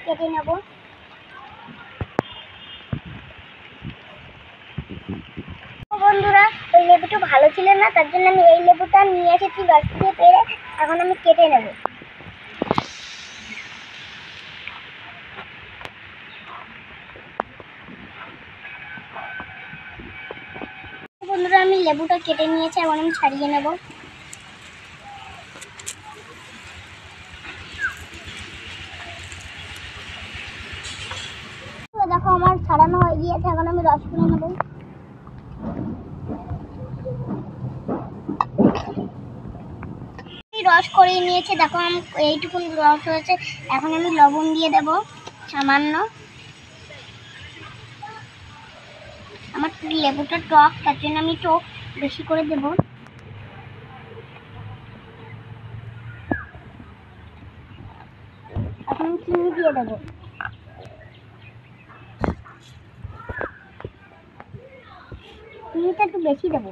কেটে নেব। বন্ধুরা, ওই লেবুটা ভালো ছিল না, তার জন্য আমি এই লেবুটা নিয়ে এসেছি গাছ থেকে পেড়ে। এখন আমি কেটে নেব। বন্ধুরা, আমি লেবুটা কেটে নিয়েছি, এখন আমি ছাড়িয়ে নেব। দেখো আমার ছাড়ানো হয়ে গিয়েছে, এখন আমি রস করে নেব। রস করে নিয়েছে, দেখো এইটুকুন রস হয়েছে। এখন আমি লবণ দিয়ে দেব সামান্য। আমার লেবুটা টক, তার জন্য আমি টক বেশি করে দেব। এখন আমি চিনি দিয়ে দেব। চিনিটা একটু বেশি দেবো।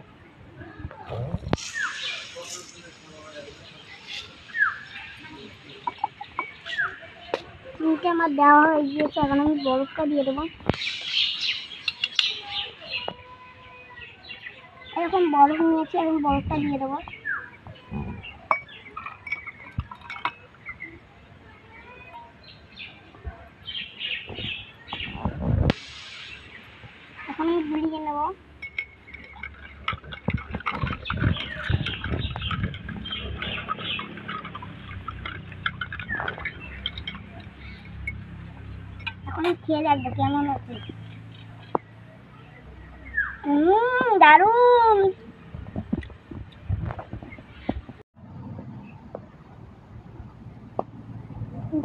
চিনিটা আমার দেওয়া হয়ে গিয়েছে, এখন আমি বরফটা দিয়ে দেবো। এরকম বরফ নিয়েছি, এখন বরফটা দিয়ে দেবো। এখন আমি গুলিয়ে নেব। এখন খেয়ে দেখবো কেমন আছে। দারুণ।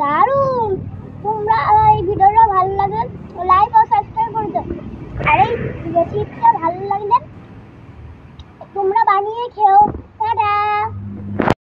দারুণ। তোমরা এই ভিডিওটা ভালো লাগলে লাইক ও সাবস্ক্রাইব করে দাও। আর এই রেসিপিটা ভালো লাগলে তোমরা বানিয়ে খেও।